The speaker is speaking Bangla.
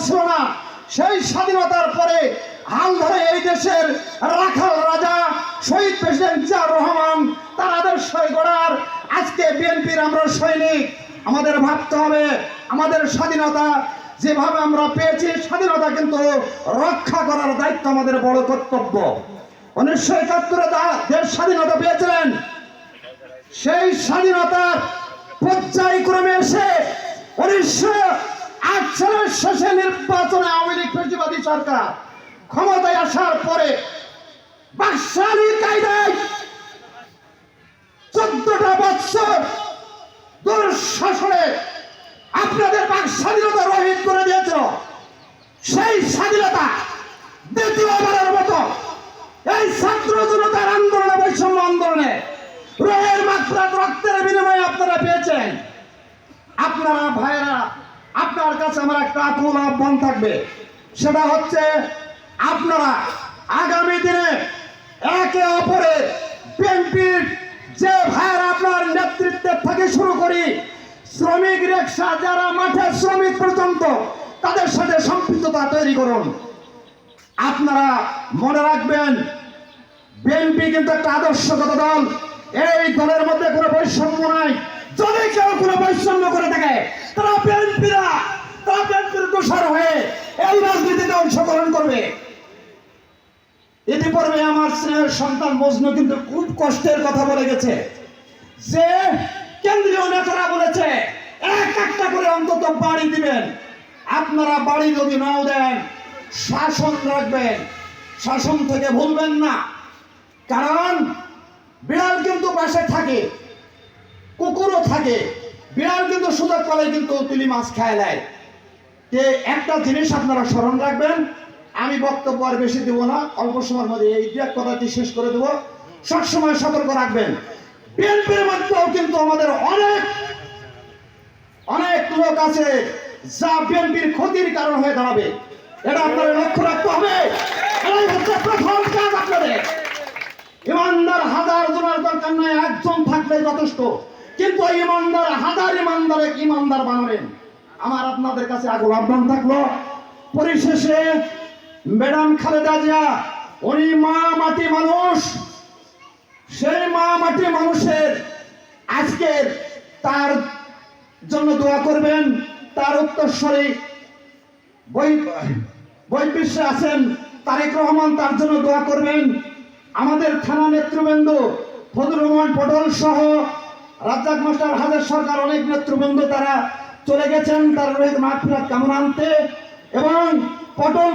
ছিল না। সেই স্বাধীনতার পরে হাল ধরে এই দেশের রাখাল রাজা শহীদ প্রেসিডেন্ট জিয়াউর রহমান তার আদর্শই গড়ার আজকে বিএনপির আমরা সৈনিক। আমাদের ভাবতে হবে আমাদের স্বাধীনতা যেভাবে আমরা পেয়েছি, স্বাধীনতা কিন্তু রক্ষা করার দায়িত্ব আমাদের বড় কর্তব্য। 1971 দেশ স্বাধীনতা পেয়েছিলেন, সেই স্বাধীনতার পর্যায়ক্রমে এসে 1908 সালের শেষে নির্বাচনে আওয়ামী লীগ ফ্যাসিবাদী সরকার ক্ষমতায় আসার পরে বাকশালী কায়দায় 14টা বছর দুঃশাসনে আপনাদের বাক স্বাধীনতা রহিত করে দিয়েছিল। সেই স্বাধীনতা দ্বিতীয়বারের মতো এই ছাত্র জনতার আন্দোলনে, বৈষম্য আন্দোলনে রোহের মাত্রা রক্তের বিনিময়ে আপনারা পেয়েছেন। আপনারা ভাইয়েরা, আপনার কাছে আমার একটা আকুল আহ্বান থাকবে, সেটা হচ্ছে আপনারা আগামী দিনে একে অপরের বিএনপির যে ভাইয়েরা আপনার নেতৃত্বে থেকে শুরু করি শ্রমিক রিকশা যারা মাঠে শ্রমিক পর্যন্ত তাদের সাথে সম্পৃক্ততা তৈরি করুন। আপনারা মনে রাখবেন বিএনপি কিন্তু একটা আদর্শগত দল, এই দলের মধ্যে কোনো বৈষম্য নাই। যদি কেউ কোনো বৈষম্য করে থাকে তারা বিএনপির দোষর হয়ে এই রাজনীতিতে অংশগ্রহণ করবে। ইতিপূর্বে আমার স্নেহের সন্তান মজনু কিন্তু খুব কষ্টের কথা বলে গেছে যে কেন্দ্রীয় নেতারা বলেছে একটা করে অন্তত বাড়ি দিবেন। আপনারা বাড়ি যদি নাও দেন, শাসন রাখবেন, শাসন থেকে ভুলবেন না। কারণ বিড়াল কিন্তু পাশে থাকে, কুকুরও থাকে, বিড়াল কিন্তু সুযোগ পালে কিন্তু তুলি মাছ খায় দেয়। একটা জিনিস আপনারা স্মরণ রাখবেন, আমি বক্তব্য আর বেশি দেবো না, অল্প সময়ের মধ্যে এই দু এক কথাটি শেষ করে দেবো। সবসময় সতর্ক রাখবেন বিএনপির মধ্যেও কিন্তু আমাদের অনেক লোক আছে যা বিএনপির ক্ষতির কারণ হয়ে দাঁড়াবে। এটা আপনাদের লক্ষ্য রাখতে হবে। এটাই হচ্ছে প্রথম কাজ আপনাদের। ইমানদার হাজার জনের দরকার নয়, একজন থাকলে যথেষ্ট, কিন্তু ইমানদার হাজার ইমানদার বানাবেন। আমার আপনাদের কাছে আগুন আহ্বান থাকলো, পরিশেষে ম্যাডাম খালেদা জিয়া উনি মা মাটি মানুষ, সেই মা মাটি মানুষের আজকের তার জন্য দোয়া করবেন। তার উত্তরস্বরী বহির্বিশ্বে আছেন তারেক রহমান, তার জন্য দোয়া করবেন। আমাদের থানা নেতৃবৃন্দ ফজলুর রহমান পটল সহ রাজ্জাক মাস্টার, হাজার সরকার, অনেক নেতৃবৃন্দ তারা চলে গেছেন তার মাগফিরাত কামনা আনতে। এবং পটল